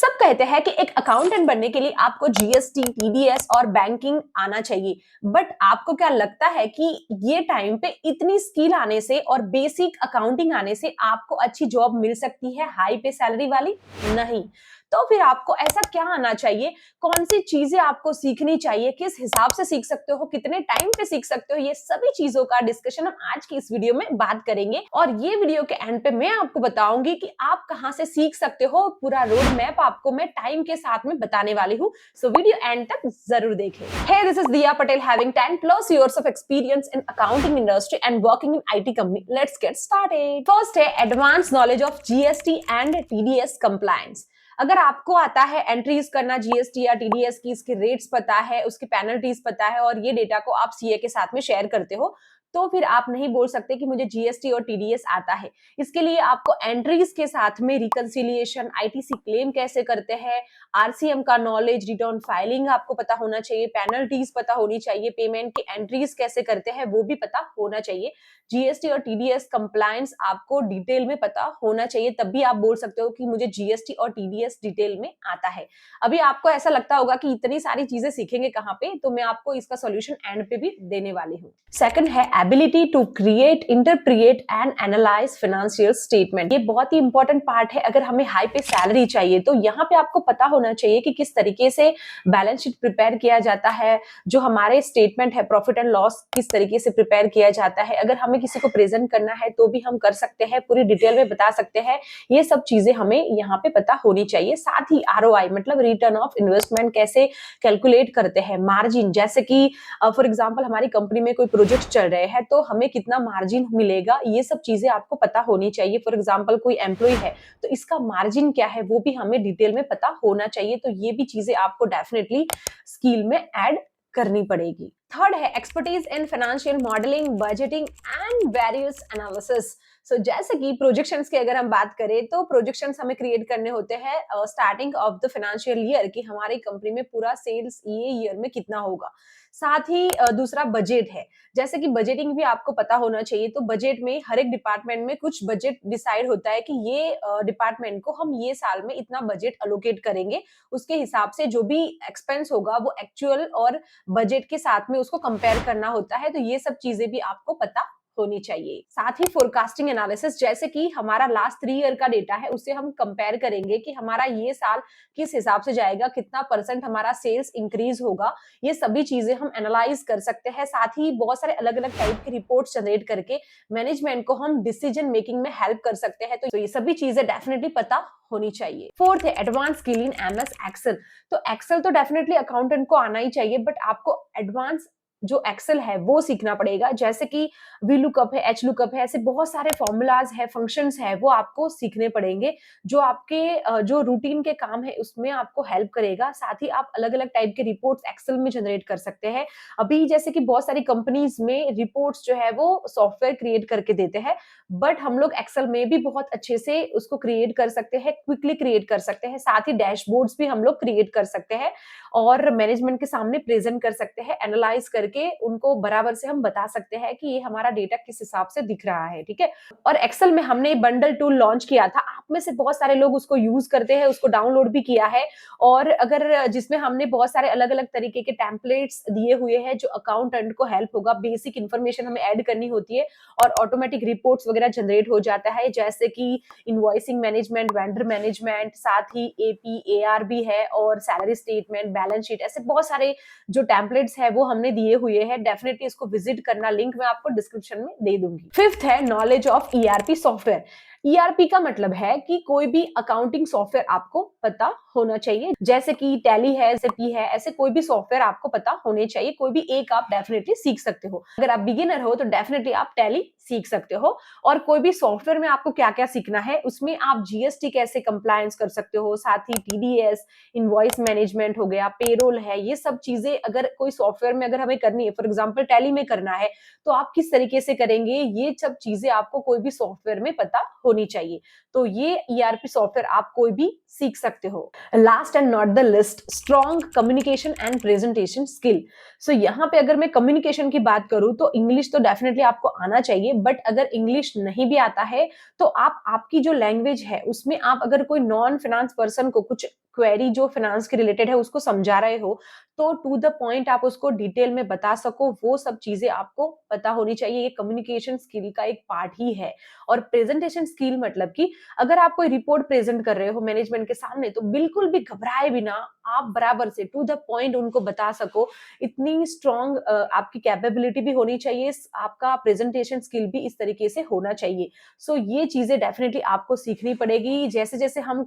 सब कहते हैं कि एक अकाउंटेंट बनने के लिए आपको जीएसटी, टीडीएस और बैंकिंग आना चाहिए। बट आपको क्या लगता है कि ये टाइम पे इतनी स्किल आने से और बेसिक अकाउंटिंग आने से आपको अच्छी जॉब मिल सकती है हाई पे सैलरी वाली? नहीं। तो फिर आपको ऐसा क्या आना चाहिए? कौन सी चीजें आपको सीखनी चाहिए? किस हिसाब से सीख सकते हो? कितने टाइम पे सीख सकते हो? ये सभी चीजों का डिस्कशन हम आज की इस वीडियो में बात करेंगे और ये वीडियो के एंड पे मैं आपको बताऊंगी कि आप कहां से सीख सकते हो। पूरा रोड मैप आपको मैं टाइम के साथ में बताने वाली हूँ, सो वीडियो एंड तक जरूर देखें। Hey, this is Diya Patel having 10 plus years of experience in accounting industry and working in IT company. Let's get started. First है advanced knowledge of GST and TDS compliance। अगर आपको आता है entries करना GST या TDS की, इसके rates पता है, उसकी पेनल्टीज पता है और ये डेटा को आप सीए के साथ में शेयर करते हो, तो फिर आप नहीं बोल सकते कि मुझे जीएसटी और टीडीएस आता है। इसके लिए आपको एंट्रीज के साथ में रिकंसिलिएशन, आईटीसी क्लेम कैसे करते हैं, आरसीएम का नॉलेज, रिटर्न फाइलिंग आपको पता होना चाहिए, पेनल्टीज पता होनी चाहिए, पेमेंट की एंट्रीज कैसे करते हैं वो भी पता होना चाहिए। जीएसटी और टीडीएस कंप्लायंस आपको डिटेल में पता होना चाहिए, तब भी आप बोल सकते हो कि मुझे जीएसटी और टीडीएस डिटेल में आता है। अभी आपको ऐसा लगता होगा कि इतनी सारी चीजें सीखेंगे कहां पे, तो मैं आपको इसका सॉल्यूशन एंड पे भी देने वाली हूँ। सेकंड है ability to create, interpret and analyse financial statement. ये बहुत ही इंपॉर्टेंट पार्ट है। अगर हमें हाई पे सैलरी चाहिए तो यहाँ पे आपको पता होना चाहिए कि किस तरीके से बैलेंस शीट प्रिपेयर किया जाता है, जो हमारे स्टेटमेंट है प्रॉफिट एंड लॉस किस तरीके से प्रिपेयर किया जाता है। अगर हमें किसी को प्रेजेंट करना है तो भी हम कर सकते हैं, पूरी डिटेल में बता सकते हैं। ये सब चीजें हमें यहाँ पे पता होनी चाहिए। साथ ही आरओआई मतलब रिटर्न ऑफ इन्वेस्टमेंट कैसे कैलकुलेट करते हैं, मार्जिन, जैसे कि फॉर एग्जांपल हमारी कंपनी में कोई प्रोजेक्ट चल रहे हैं तो हमें कितना मार्जिन मिलेगा, ये सब चीजें आपको पता होनी चाहिए। फॉर एग्जांपल कोई एम्प्लॉय है तो इसका मार्जिन क्या है वो भी हमें डिटेल में पता होना चाहिए। तो ये भी चीजें आपको डेफिनेटली स्किल में ऐड करनी पड़ेगी। थर्ड है expertise in financial modelling, budgeting and various analysis. So जैसे कि प्रोजेक्शंस की अगर हम बात करें तो प्रोजेक्शंस हमें क्रिएट करने होते हैं starting of the financial year कि हमारी कंपनी में पूरा सेल्स ये ईयर में कितना होगा। साथ ही दूसरा बजट है, जैसे कि बजटिंग भी आपको पता होना चाहिए। तो बजट में हर एक डिपार्टमेंट में कुछ बजट डिसाइड होता है कि ये डिपार्टमेंट को हम ये साल में इतना बजट अलोकेट करेंगे, उसके हिसाब से जो भी एक्सपेंस होगा वो एक्चुअल और बजट के साथ में उसको कंपेयर करना होता है। तो ये सब चीजें भी आपको पता होनी चाहिए। साथ ही फोरकास्टिंग एनालिसिस, जैसे कि हमारा लास्ट 3 ईयर का डेटा है उससे हम कंपेयर करेंगे कि हमारा ये साल किस हिसाब से जाएगा, कितना परसेंट हमारा सेल्स इंक्रीज होगा, ये सभी चीजें हम एनालाइज कर सकते हैं। साथ ही बहुत सारे अलग अलग टाइप के रिपोर्ट्स जनरेट करके मैनेजमेंट को हम डिसीजन मेकिंग में हेल्प कर सकते हैं। तो ये सभी चीजें डेफिनेटली पता होनी चाहिए। फोर्थ है advance skill in MS Excel. तो एक्सेल तो डेफिनेटली अकाउंटेंट को आना ही चाहिए, बट आपको एडवांस जो एक्सेल है वो सीखना पड़ेगा। जैसे कि वी लुकअप है, एच लुकअप है, ऐसे बहुत सारे फॉर्मूलाज है, फंक्शंस है, वो आपको सीखने पड़ेंगे, जो आपके जो रूटीन के काम है उसमें आपको हेल्प करेगा। साथ ही आप अलग अलग टाइप के रिपोर्ट्स एक्सेल में जनरेट कर सकते हैं। अभी जैसे कि बहुत सारी कंपनीज में रिपोर्ट्स जो है वो सॉफ्टवेयर क्रिएट करके देते हैं, बट हम लोग एक्सेल में भी बहुत अच्छे से उसको क्रिएट कर सकते हैं, क्विकली क्रिएट कर सकते हैं। साथ ही डैशबोर्ड्स भी हम लोग क्रिएट कर सकते हैं और मैनेजमेंट के सामने प्रेजेंट कर सकते हैं, एनालाइज करके उनको बराबर से हम बता सकते हैं कि ये हमारा डेटा किस हिसाब से दिख रहा है। ठीक है। और एक्सेल में हमने बंडल टूल लॉन्च किया था, आप में से बहुत सारे लोग उसको यूज करते हैं, उसको डाउनलोड भी किया है। और अगर जिसमें हमने बहुत सारे अलग अलग तरीके के टेम्पलेट्स दिए हुए हैं जो अकाउंटेंट को हेल्प होगा। बेसिक इंफॉर्मेशन हमें ऐड करनी होती है और ऑटोमेटिक रिपोर्ट्स वगैरह जनरेट हो जाता है, जैसे कि इनवॉइसिंग मैनेजमेंट, वेंडर मैनेजमेंट, साथ ही एपी एआर भी है और सैलरी स्टेटमेंट, बैलेंस शीट, ऐसे बहुत सारे जो टेम्पलेट्स है वो हमने दिए हुए हैं। डेफिनेटली इसको विजिट करना, लिंक मैं आपको डिस्क्रिप्शन में दे दूंगी। फिफ्थ है knowledge of ERP software. ERP का मतलब है कि कोई भी अकाउंटिंग सॉफ्टवेयर आपको पता होना चाहिए, जैसे कि टैली है, एसएपी है, ऐसे कोई भी सॉफ्टवेयर आपको पता होने चाहिए। कोई भी एक आप डेफिनेटली सीख सकते हो। अगर आप बिगिनर हो तो डेफिनेटली आप टैली सीख सकते हो। और कोई भी सॉफ्टवेयर में आपको क्या क्या सीखना है, उसमें आप जीएसटी कैसे कंप्लायंस कर सकते हो, साथ ही टीडीएस, इनवॉइस मैनेजमेंट हो गया, पेरोल है, ये सब चीजें अगर कोई सॉफ्टवेयर में अगर हमें करनी है, फॉर एग्जांपल टैली में करना है, तो आप किस तरीके से करेंगे, ये सब चीजें आपको कोई भी सॉफ्टवेयर में पता होनी चाहिए। तो ये ईआरपी सॉफ्टवेयर आप कोई भी सीख सकते हो। Last and not the list, strong communication and presentation skill. So यहाँ पे अगर मैं कम्युनिकेशन की बात करूं तो इंग्लिश तो डेफिनेटली आपको आना चाहिए, बट अगर इंग्लिश नहीं भी आता है तो आप आपकी जो लैंग्वेज है उसमें आप अगर कोई नॉन फाइनेंस पर्सन को कुछ क्वेरी जो फाइनेंस के रिलेटेड है उसको समझा रहे हो, तो टू द पॉइंट आप उसको डिटेल में बता सको, वो सब चीजें आपको पता होनी चाहिए। ये कम्युनिकेशन स्किल का एक पार्ट ही है। और प्रेजेंटेशन स्किल मतलब कि अगर आप कोई रिपोर्ट प्रेजेंट कर रहे हो मैनेजमेंट के सामने, तो बिल्कुल भी घबराए बिना आप बराबर से टू द पॉइंट उनको बता सको, इतनी स्ट्रॉन्ग आपकी कैपेबिलिटी भी होनी चाहिए, आपका प्रेजेंटेशन स्किल भी इस तरीके से होना चाहिए। सो ये चीजें डेफिनेटली आपको सीखनी पड़ेगी। जैसे जैसे हम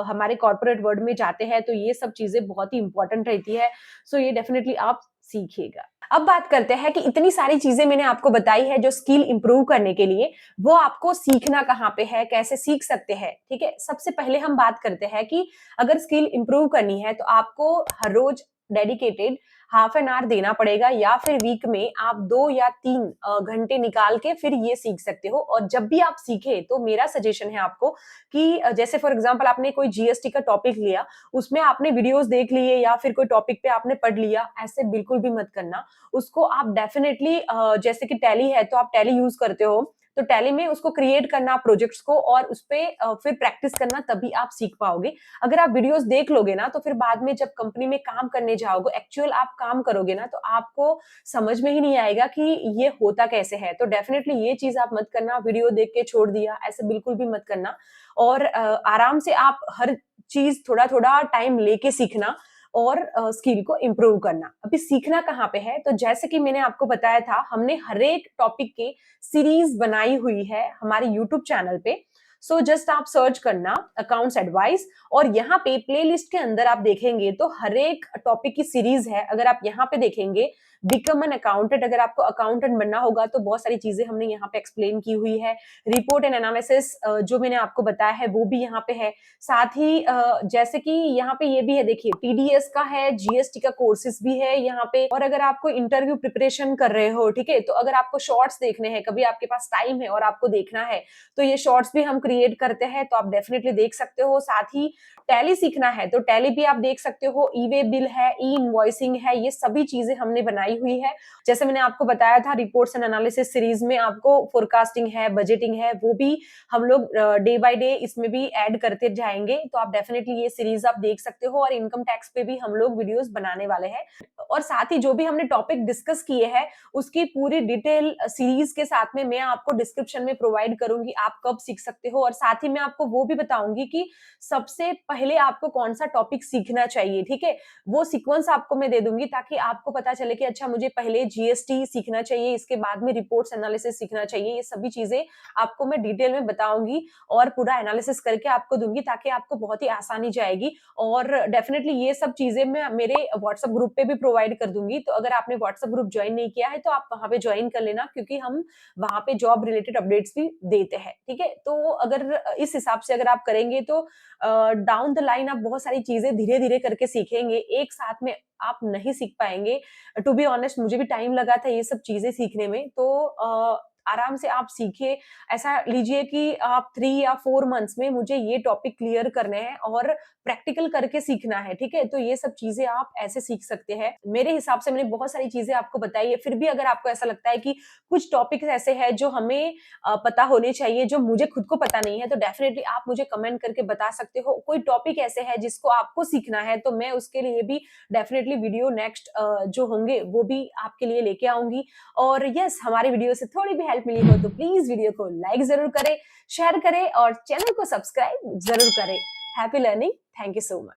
हमारे कॉर्पोरेट वर्ल्ड में जाते हैं, तो ये सब चीजें बहुत ही इंपॉर्टेंट रहती है। सो ये डेफिनेटली आप सीखिएगा। अब बात करते हैं कि इतनी सारी चीजें मैंने आपको बताई है जो स्किल इंप्रूव करने के लिए, वो आपको सीखना कहाँ पे है, कैसे सीख सकते हैं, ठीक है। सबसे पहले हम बात करते हैं कि अगर स्किल इंप्रूव करनी है तो आपको हर रोज डेडिकेटेड हाफ एन आवर देना पड़ेगा, या फिर वीक में आप 2 या 3 घंटे निकाल के फिर ये सीख सकते हो। और जब भी आप सीखे, तो मेरा सजेशन है आपको कि जैसे फॉर एग्जांपल आपने कोई जीएसटी का टॉपिक लिया, उसमें आपने वीडियोस देख लिए या फिर कोई टॉपिक पे आपने पढ़ लिया, ऐसे बिल्कुल भी मत करना। उसको आप डेफिनेटली जैसे कि टैली है तो आप टैली यूज करते हो, तो टैली में उसको क्रिएट करना प्रोजेक्ट्स को, और उसपे फिर प्रैक्टिस करना, तभी आप सीख पाओगे। अगर आप वीडियोस देख लोगे ना, तो फिर बाद में जब कंपनी में काम करने जाओगे, एक्चुअल आप काम करोगे ना, तो आपको समझ में ही नहीं आएगा कि ये होता कैसे है। तो डेफिनेटली ये चीज आप मत करना, वीडियो देख के छोड़ दिया, ऐसे बिल्कुल भी मत करना। और आराम से आप हर चीज थोड़ा थोड़ा टाइम लेके सीखना, और स्किल को इम्प्रूव करना। अभी सीखना कहाँ पे है, तो जैसे कि मैंने आपको बताया था, हमने हर एक टॉपिक के सीरीज बनाई हुई है हमारे यूट्यूब चैनल पे। सो जस्ट आप सर्च करना अकाउंट्स एडवाइस, और यहाँ पे प्लेलिस्ट के अंदर आप देखेंगे तो हर एक टॉपिक की सीरीज है। अगर आप यहाँ पे देखेंगे बिकम एन अकाउंटेंट, अगर आपको अकाउंटेंट बनना होगा तो बहुत सारी चीजें हमने यहाँ पे एक्सप्लेन की हुई है। रिपोर्ट एंड एनालिसिस जो मैंने आपको बताया है वो भी यहाँ पे है। साथ ही जैसे कि यहाँ पे ये भी है, देखिए टीडीएस का है, जीएसटी का कोर्सेज भी है यहाँ पे। और अगर आपको इंटरव्यू प्रिपरेशन कर रहे हो, ठीक है, तो अगर आपको शॉर्ट्स देखने हैं, कभी आपके पास टाइम है और आपको देखना है, तो ये शॉर्ट्स भी हम क्रिएट करते हैं, तो आप डेफिनेटली देख सकते हो। साथ ही टैली सीखना है तो टैली भी आप देख सकते हो, ई वे बिल है, ई इनवॉइसिंग है, ये सभी चीजें हमने बनाई हुई है। जैसे मैंने आपको बताया था रिपोर्ट्स एंड एनालिसिस सीरीज में आपको फोरकास्टिंग है, बजटिंग है, वो भी हम लोग डे बाय डे इसमें भी ऐड करते जाएंगे। तो आप डेफिनेटली ये सीरीज आप देख सकते हो। और इनकम टैक्स पे भी हम लोग वीडियोस बनाने वाले हैं। और साथ ही जो भी हमने टॉपिक डिस्कस किए हैं, उसकी पूरी डिटेल सीरीज के साथ में मैं आपको डिस्क्रिप्शन में प्रोवाइड करूंगी, आप कब सीख सकते हो। और साथ ही मैं आपको वो भी बताऊंगी कि सबसे पहले आपको कौन सा टॉपिक सीखना चाहिए, ठीक है। वो सीक्वेंस आपको मैं दे दूंगी, ताकि आपको पता चले कि अच्छा मुझे पहले जीएसटी सीखना चाहिए, इसके बाद में रिपोर्ट्स एनालिसिस सीखना चाहिए। ये सभी चीजें आपको मैं डिटेल में बताऊंगी और पूरा एनालिसिस करके आपको दूंगी, ताकि आपको बहुत ही आसानी जाएगी। और डेफिनेटली ये सब चीजें मैं मेरे व्हाट्सएप ग्रुप पे भी प्रोवाइड कर दूंगी। तो अगर आपने व्हाट्सएप ग्रुप ज्वाइन नहीं किया है, तो आप वहां पे ज्वाइन कर लेना, क्योंकि हम वहां पे जॉब रिलेटेड अपडेट्स भी देते हैं, ठीक है। तो अगर इस हिसाब से अगर आप करेंगे, तो डाउन द लाइन आप बहुत सारी चीजें धीरे धीरे करके सीखेंगे, एक साथ में आप नहीं सीख पाएंगे। टू बी ऑनेस्ट, मुझे भी टाइम लगा था ये सब चीजें सीखने में। तो आराम से आप सीखे। ऐसा लीजिए कि आप 3 या 4 मंथ्स में मुझे ये टॉपिक क्लियर करने हैं और प्रैक्टिकल करके सीखना है, ठीक है। तो ये सब चीजें आप ऐसे सीख सकते हैं। मेरे हिसाब से मैंने बहुत सारी चीजें आपको बताई है। फिर भी अगर आपको ऐसा लगता है कि कुछ टॉपिक्स ऐसे हैं जो हमें पता होने चाहिए, जो मुझे खुद को पता नहीं है, तो डेफिनेटली आप मुझे कमेंट करके बता सकते हो। कोई टॉपिक ऐसे है जिसको आपको सीखना है, तो मैं उसके लिए भी डेफिनेटली वीडियो नेक्स्ट जो होंगे वो भी आपके लिए लेके आऊंगी। और यस, हमारे वीडियो से थोड़ी भी हेल्प मिली हो तो प्लीज वीडियो को लाइक जरूर करें, शेयर करें और चैनल को सब्सक्राइब जरूर करें। Happy learning. Thank you so much.